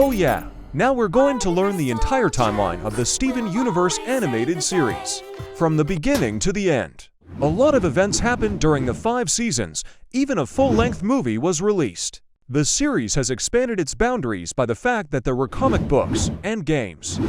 Oh yeah, now we're going to learn the entire timeline of the Steven Universe animated series, from the beginning to the end. A lot of events happened during the 5 seasons, even a full-length movie was released. The series has expanded its boundaries by the fact that there were comic books and games.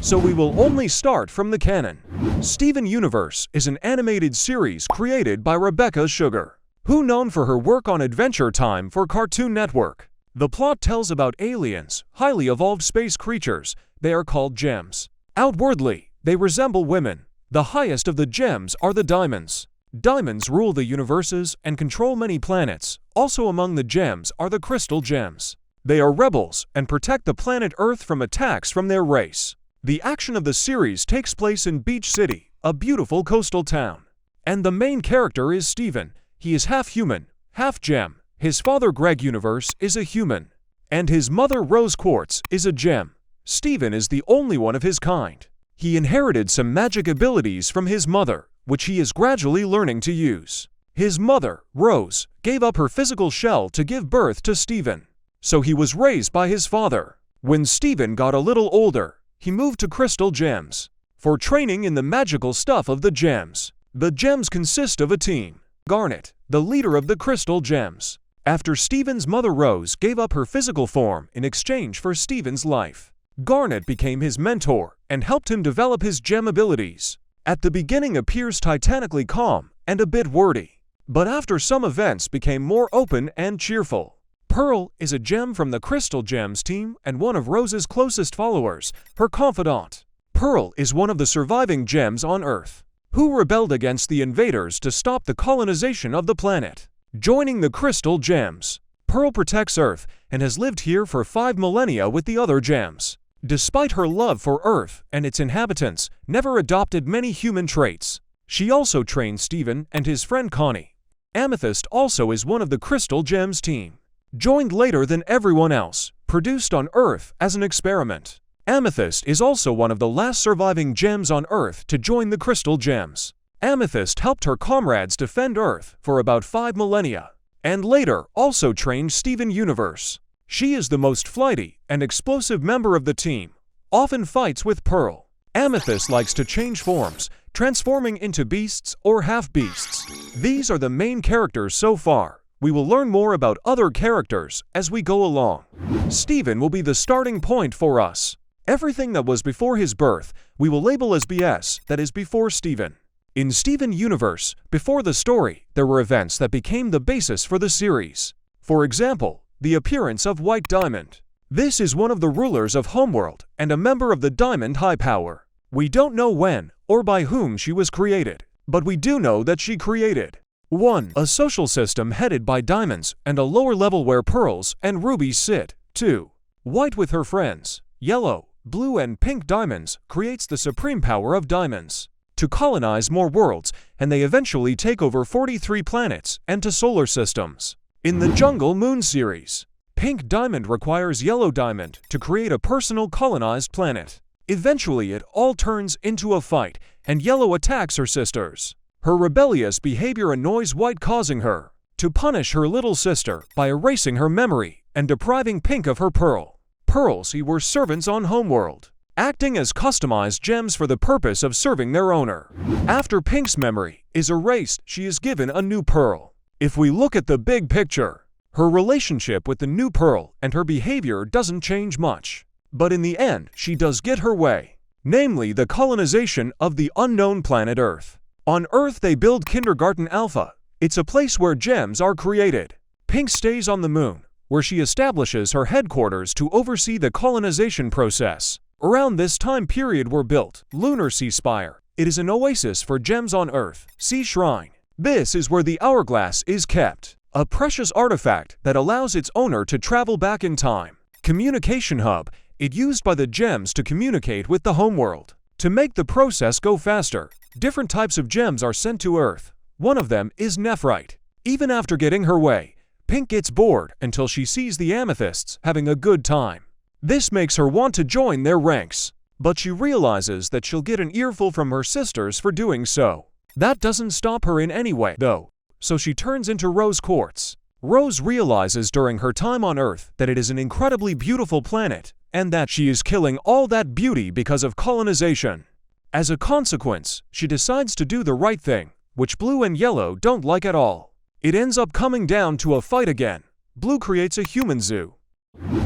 So we will only start from the canon. Steven Universe is an animated series created by Rebecca Sugar, who known for her work on Adventure Time for Cartoon Network. The plot tells about aliens, highly evolved space creatures. They are called gems. Outwardly, they resemble women. The highest of the gems are the diamonds. Diamonds rule the universes and control many planets. Also among the gems are the crystal gems. They are rebels and protect the planet Earth from attacks from their race. The action of the series takes place in Beach City, a beautiful coastal town. And the main character is Steven. He is half human, half gem. His father Greg Universe is a human, and his mother Rose Quartz is a gem. Steven is the only one of his kind. He inherited some magic abilities from his mother, which he is gradually learning to use. His mother, Rose, gave up her physical shell to give birth to Steven, so he was raised by his father. When Steven got a little older, he moved to crystal gems for training in the magical stuff of the gems. The gems consist of a team. Garnet, the leader of the crystal gems. After Steven's mother Rose gave up her physical form in exchange for Steven's life, Garnet became his mentor and helped him develop his gem abilities. At the beginning appears titanically calm and a bit wordy, but after some events became more open and cheerful. Pearl is a gem from the Crystal Gems team and one of Rose's closest followers, her confidant. Pearl is one of the surviving gems on Earth, who rebelled against the invaders to stop the colonization of the planet. Joining the Crystal Gems, Pearl protects Earth and has lived here for 5 millennia with the other gems. Despite her love for Earth and its inhabitants, never adopted many human traits. She also trained Steven and his friend Connie. Amethyst also is one of the Crystal Gems team. Joined later than everyone else, produced on Earth as an experiment. Amethyst is also one of the last surviving gems on Earth to join the Crystal Gems. Amethyst helped her comrades defend Earth for about 5 millennia, and later also trained Steven Universe. She is the most flighty and explosive member of the team, often fights with Pearl. Amethyst likes to change forms, transforming into beasts or half-beasts. These are the main characters so far. We will learn more about other characters as we go along. Steven will be the starting point for us. Everything that was before his birth, we will label as BS, that is before Steven. In Steven Universe, before the story, there were events that became the basis for the series. For example, the appearance of White Diamond. This is one of the rulers of Homeworld and a member of the Diamond High Power. We don't know when or by whom she was created, but we do know that she created 1. A social system headed by diamonds and a lower level where pearls and rubies sit. 2. White with her friends. Yellow, blue and pink diamonds creates the supreme power of diamonds to colonize more worlds, and they eventually take over 43 planets and 2 solar systems. In the Jungle Moon series, Pink Diamond requires Yellow Diamond to create a personal colonized planet. Eventually it all turns into a fight, and Yellow attacks her sisters. Her rebellious behavior annoys White, causing her to punish her little sister by erasing her memory and depriving Pink of her pearl. Pearls were servants on Homeworld, acting as customized gems for the purpose of serving their owner. After Pink's memory is erased, she is given a new pearl. If we look at the big picture, her relationship with the new pearl and her behavior doesn't change much. But in the end, she does get her way, namely the colonization of the unknown planet Earth. On Earth they build Kindergarten Alpha. It's a place where gems are created. Pink stays on the moon, where she establishes her headquarters to oversee the colonization process. Around this time period were built Lunar Sea Spire. It is an oasis for gems on Earth. Sea Shrine. This is where the hourglass is kept, a precious artifact that allows its owner to travel back in time. Communication Hub. It used by the gems to communicate with the homeworld. To make the process go faster, different types of gems are sent to Earth. One of them is Nephrite. Even after getting her way, Pink gets bored until she sees the Amethysts having a good time. This makes her want to join their ranks, but she realizes that she'll get an earful from her sisters for doing so. That doesn't stop her in any way, though, so she turns into Rose Quartz. Rose realizes during her time on Earth that it is an incredibly beautiful planet, and that she is killing all that beauty because of colonization. As a consequence, she decides to do the right thing, which Blue and Yellow don't like at all. It ends up coming down to a fight again. Blue creates a human zoo.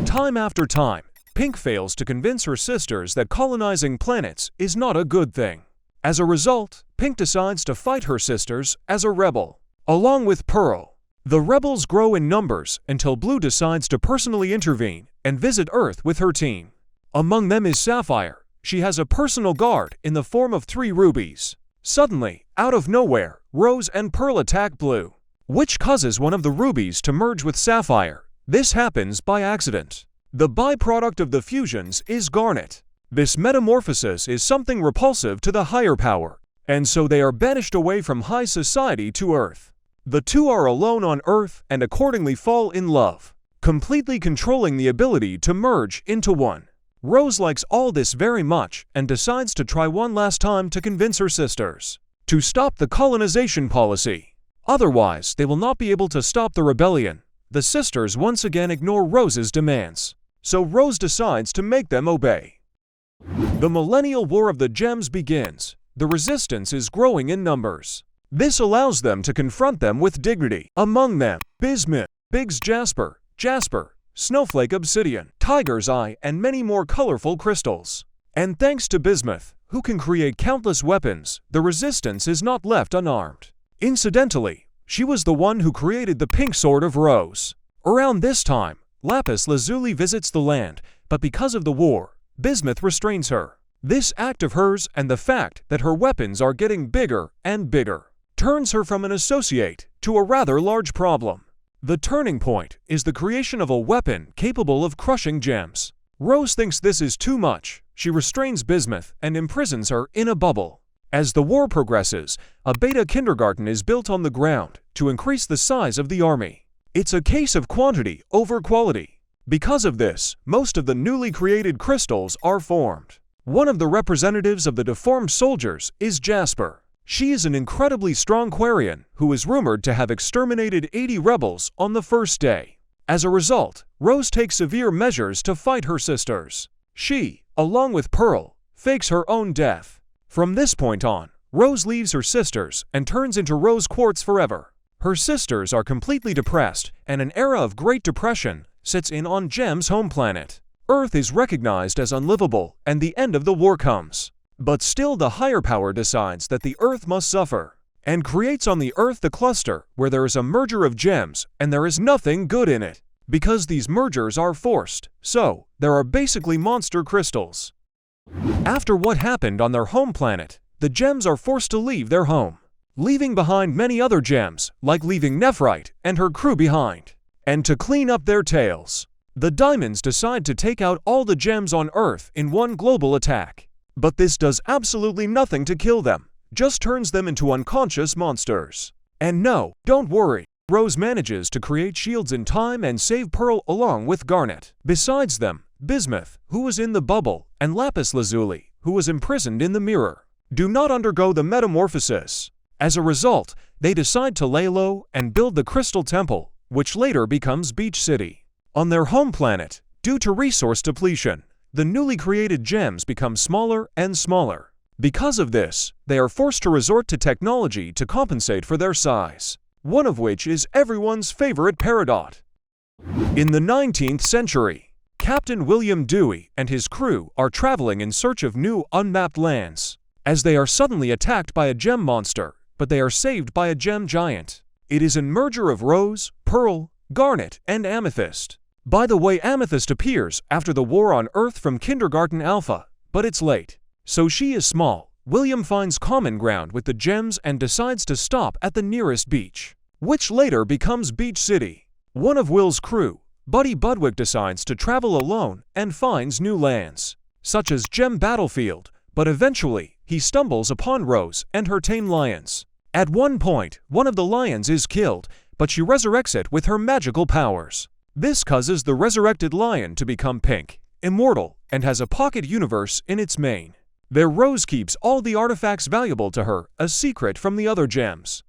Time after time, Pink fails to convince her sisters that colonizing planets is not a good thing. As a result, Pink decides to fight her sisters as a rebel, along with Pearl. The rebels grow in numbers until Blue decides to personally intervene and visit Earth with her team. Among them is Sapphire. She has a personal guard in the form of 3 rubies. Suddenly, out of nowhere, Rose and Pearl attack Blue, which causes one of the rubies to merge with Sapphire. This happens by accident. The byproduct of the fusions is garnet. This metamorphosis is something repulsive to the higher power, and so they are banished away from high society to Earth. The two are alone on Earth and accordingly fall in love, completely controlling the ability to merge into one. Rose likes all this very much and decides to try one last time to convince her sisters to stop the colonization policy. Otherwise, they will not be able to stop the rebellion. The sisters once again ignore Rose's demands, so Rose decides to make them obey. The Millennial War of the Gems begins. The resistance is growing in numbers. This allows them to confront them with dignity. Among them, Bismuth, Biggs Jasper, Snowflake Obsidian, Tiger's Eye, and many more colorful crystals. And thanks to Bismuth, who can create countless weapons, the resistance is not left unarmed. Incidentally, she was the one who created the pink sword of Rose. Around this time, Lapis Lazuli visits the land, but because of the war, Bismuth restrains her. This act of hers and the fact that her weapons are getting bigger and bigger turns her from an associate to a rather large problem. The turning point is the creation of a weapon capable of crushing gems. Rose thinks this is too much. She restrains Bismuth and imprisons her in a bubble. As the war progresses, a beta kindergarten is built on the ground to increase the size of the army. It's a case of quantity over quality. Because of this, most of the newly created crystals are formed. One of the representatives of the deformed soldiers is Jasper. She is an incredibly strong Quarian who is rumored to have exterminated 80 rebels on the first day. As a result, Rose takes severe measures to fight her sisters. She, along with Pearl, fakes her own death. From this point on, Rose leaves her sisters and turns into Rose Quartz forever. Her sisters are completely depressed, and an era of Great Depression sets in on Gem's home planet. Earth is recognized as unlivable, and the end of the war comes. But still the higher power decides that the Earth must suffer, and creates on the Earth the cluster where there is a merger of gems and there is nothing good in it. Because these mergers are forced, so there are basically monster crystals. After what happened on their home planet, the gems are forced to leave their home, leaving behind many other gems, like leaving Nephrite and her crew behind. And to clean up their tails, the diamonds decide to take out all the gems on Earth in one global attack. But this does absolutely nothing to kill them, just turns them into unconscious monsters. And no, don't worry, Rose manages to create shields in time and save Pearl along with Garnet. Besides them, Bismuth, who was in the bubble, and Lapis Lazuli, who was imprisoned in the mirror, do not undergo the metamorphosis. As a result, they decide to lay low and build the Crystal Temple, which later becomes Beach City. On their home planet, due to resource depletion, the newly created gems become smaller and smaller. Because of this, they are forced to resort to technology to compensate for their size, one of which is everyone's favorite Peridot. In the 19th century, Captain William Dewey and his crew are traveling in search of new unmapped lands, as they are suddenly attacked by a gem monster, but they are saved by a gem giant. It is a merger of Rose, Pearl, Garnet, and Amethyst. By the way, Amethyst appears after the war on Earth from Kindergarten Alpha, but it's late. So she is small. William finds common ground with the gems and decides to stop at the nearest beach, which later becomes Beach City. One of Will's crew, Buddy Budwick, decides to travel alone and finds new lands, such as Gem Battlefield, but eventually he stumbles upon Rose and her tame lions. At one point, one of the lions is killed, but she resurrects it with her magical powers. This causes the resurrected lion to become pink, immortal, and has a pocket universe in its mane. There Rose keeps all the artifacts valuable to her, a secret from the other gems.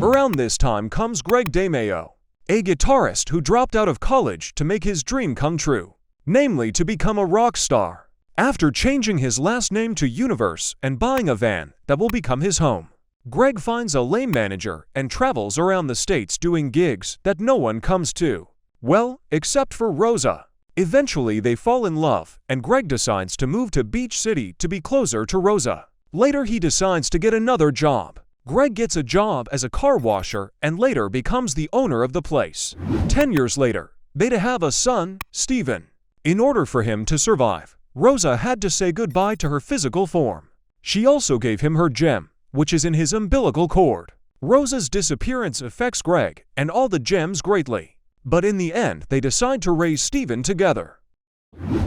Around this time comes Greg DeMayo. a guitarist who dropped out of college to make his dream come true, namely to become a rock star. After changing his last name to Universe and buying a van that will become his home, Greg finds a lame manager and travels around the states doing gigs that no one comes to. Well, except for Rosa. Eventually they fall in love, and Greg decides to move to Beach City to be closer to Rosa. Later he decides to get another job. Greg gets a job as a car washer and later becomes the owner of the place. 10 years later, they have a son, Steven. In order for him to survive, Rosa had to say goodbye to her physical form. She also gave him her gem, which is in his umbilical cord. Rosa's disappearance affects Greg and all the gems greatly, but in the end they decide to raise Steven together.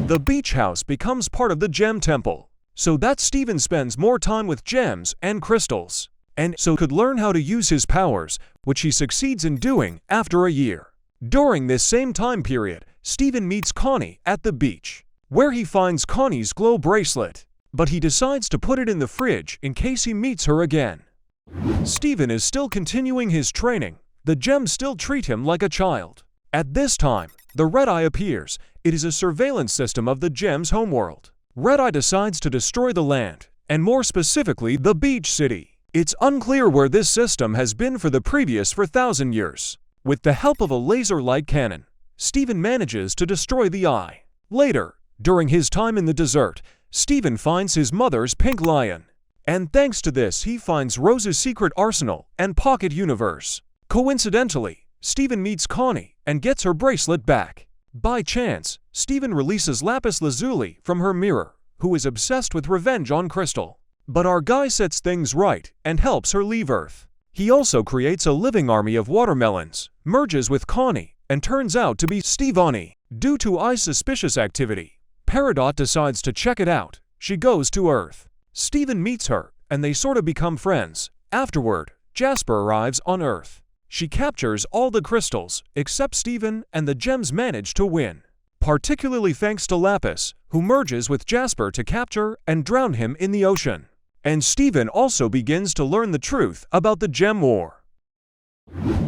The beach house becomes part of the gem temple, so that Steven spends more time with gems and crystals, and so could learn how to use his powers, which he succeeds in doing after a year. During this same time period, Steven meets Connie at the beach, where he finds Connie's glow bracelet, but he decides to put it in the fridge in case he meets her again. Steven is still continuing his training. The gems still treat him like a child. At this time, the Red Eye appears. It is a surveillance system of the gems' homeworld. Red Eye decides to destroy the land, and more specifically the beach city. It's unclear where this system has been for the previous 4,000 years. With the help of a laser light cannon, Steven manages to destroy the eye. Later, during his time in the desert, Steven finds his mother's pink lion, and thanks to this he finds Rose's secret arsenal and pocket universe. Coincidentally, Steven meets Connie and gets her bracelet back. By chance, Steven releases Lapis Lazuli from her mirror, who is obsessed with revenge on Crystal. But our guy sets things right and helps her leave Earth. He also creates a living army of watermelons, merges with Connie, and turns out to be Stevani. Due to I's suspicious activity, Peridot decides to check it out. She goes to Earth. Steven meets her, and they sort of become friends. Afterward, Jasper arrives on Earth. She captures all the crystals, except Steven, and the gems manage to win. Particularly thanks to Lapis, who merges with Jasper to capture and drown him in the ocean. And Steven also begins to learn the truth about the Gem War.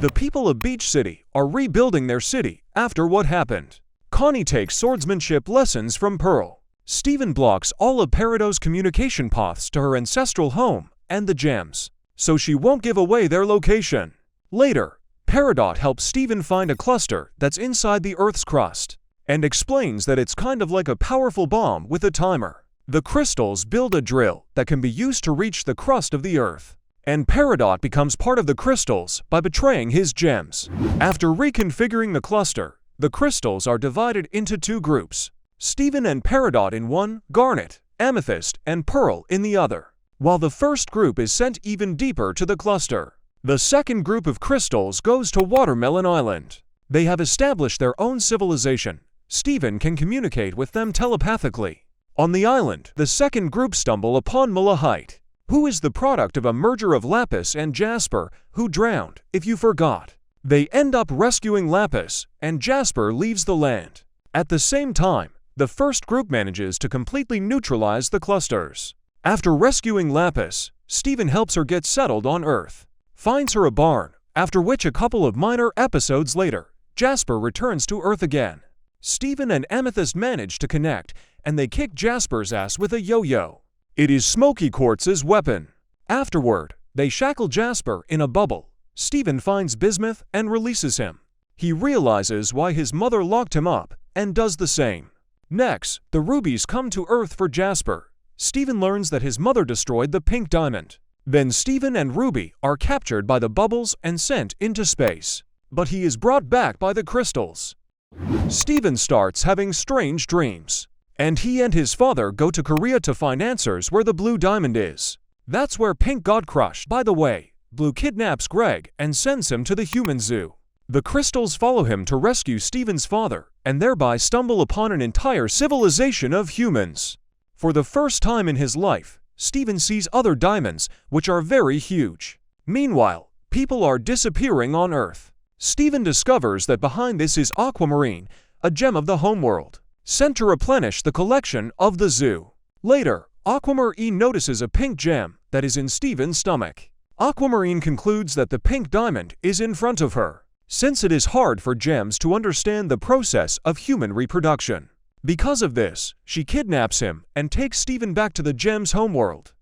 The people of Beach City are rebuilding their city after what happened. Connie takes swordsmanship lessons from Pearl. Steven blocks all of Peridot's communication paths to her ancestral home and the gems, so she won't give away their location. Later, Peridot helps Steven find a cluster that's inside the Earth's crust, and explains that it's kind of like a powerful bomb with a timer. The crystals build a drill that can be used to reach the crust of the Earth, and Peridot becomes part of the crystals by betraying his gems. After reconfiguring the cluster, the crystals are divided into two groups, Steven and Peridot in one, Garnet, Amethyst, and Pearl in the other. While the first group is sent even deeper to the cluster, the second group of crystals goes to Watermelon Island. They have established their own civilization. Steven can communicate with them telepathically. On the island, the second group stumble upon Malahite, who is the product of a merger of Lapis and Jasper, who drowned, if you forgot. They end up rescuing Lapis, and Jasper leaves the land. At the same time, the first group manages to completely neutralize the clusters. After rescuing Lapis, Steven helps her get settled on Earth, finds her a barn, after which a couple of minor episodes later, Jasper returns to Earth again. Steven and Amethyst manage to connect, and they kick Jasper's ass with a yo-yo. It is Smoky Quartz's weapon. Afterward, they shackle Jasper in a bubble. Steven finds Bismuth and releases him. He realizes why his mother locked him up, and does the same. Next, the rubies come to Earth for Jasper. Steven learns that his mother destroyed the pink diamond. Then Steven and Ruby are captured by the bubbles and sent into space. But he is brought back by the crystals. Steven starts having strange dreams, and he and his father go to Korea to find answers where the blue diamond is. That's where Pink got crushed. By the way, Blue kidnaps Greg and sends him to the human zoo. The crystals follow him to rescue Steven's father, and thereby stumble upon an entire civilization of humans. For the first time in his life, Steven sees other diamonds, which are very huge. Meanwhile, people are disappearing on Earth. Steven discovers that behind this is aquamarine, a gem of the homeworld, sent to replenish the collection of the zoo. Later, Aquamarine notices a pink gem that is in Steven's stomach. Aquamarine concludes that the pink diamond is in front of her. since it is hard for gems to understand the process of human reproduction. Because of this, she kidnaps him and takes Steven back to the gem's homeworld.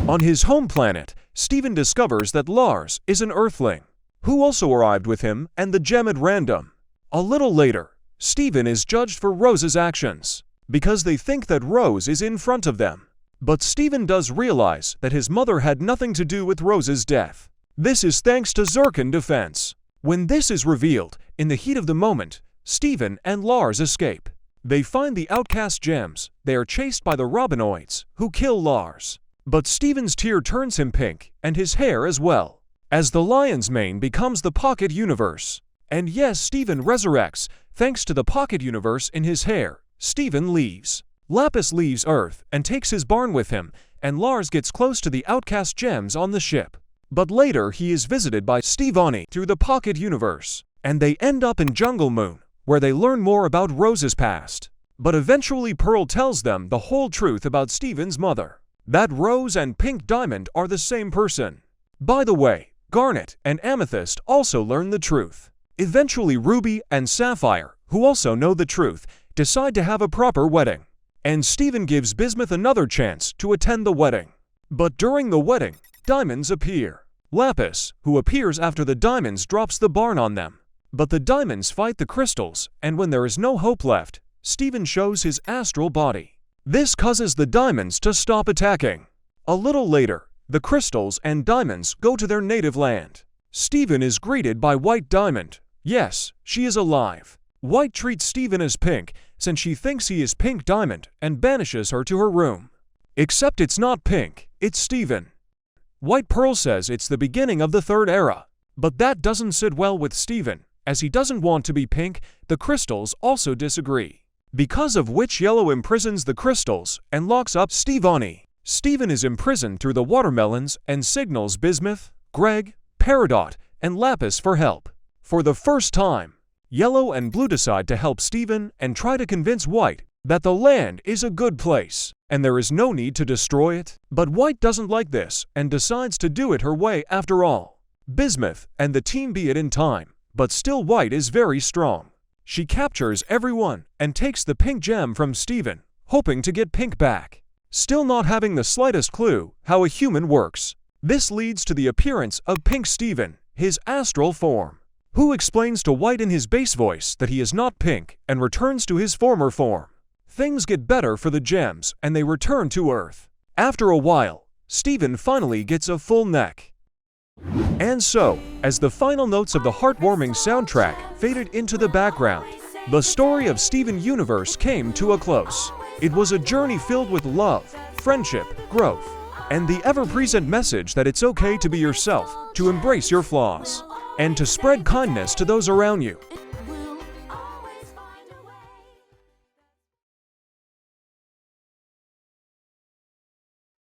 On his home planet, Steven discovers that Lars is an Earthling, who also arrived with him and the gem at random. A little later, Steven is judged for Rose's actions, because they think that Rose is in front of them. But Steven does realize that his mother had nothing to do with Rose's death. This is thanks to Zircon defense. When this is revealed, in the heat of the moment, Steven and Lars escape. They find the outcast gems. They are chased by the Robinoids, who kill Lars. But Steven's tear turns him pink, and his hair as well, as the lion's mane becomes the pocket universe. And yes, Steven resurrects. Thanks to the pocket universe in his hair, Steven leaves. Lapis leaves Earth and takes his barn with him, and Lars gets close to the outcast gems on the ship. But later he is visited by Stevani through the pocket universe, and they end up in Jungle Moon, where they learn more about Rose's past. But eventually Pearl tells them the whole truth about Steven's mother, that Rose and Pink Diamond are the same person. By the way, Garnet and Amethyst also learn the truth. Eventually Ruby and Sapphire, who also know the truth, decide to have a proper wedding. And Steven gives Bismuth another chance to attend the wedding. But during the wedding, diamonds appear. Lapis, who appears after the diamonds, drops the barn on them. But the diamonds fight the crystals, and when there is no hope left, Steven shows his astral body. This causes the diamonds to stop attacking. A little later, the crystals and diamonds go to their native land. Steven is greeted by White Diamond. Yes, she is alive. White treats Steven as Pink, since she thinks he is Pink Diamond, and banishes her to her room. Except it's not Pink, it's Steven. White Pearl says it's the beginning of the third era. But that doesn't sit well with Steven, as he doesn't want to be Pink. The crystals also disagree, because of which Yellow imprisons the crystals and locks up Stevani. Steven is imprisoned through the watermelons and signals Bismuth, Greg, Peridot, and Lapis for help. For the first time, Yellow and Blue decide to help Steven and try to convince White that the land is a good place and there is no need to destroy it. But White doesn't like this and decides to do it her way after all. Bismuth and the team beat it in time, but still White is very strong. She captures everyone and takes the pink gem from Steven, hoping to get Pink back, still not having the slightest clue how a human works. This leads to the appearance of Pink Steven, his astral form, who explains to White in his bass voice that he is not Pink and returns to his former form. Things get better for the gems and they return to Earth. After a while, Steven finally gets a full neck. And so, as the final notes of the heartwarming soundtrack faded into the background, the story of Steven Universe came to a close. It was a journey filled with love, friendship, growth, and the ever-present message that it's okay to be yourself, to embrace your flaws, and to spread kindness to those around you.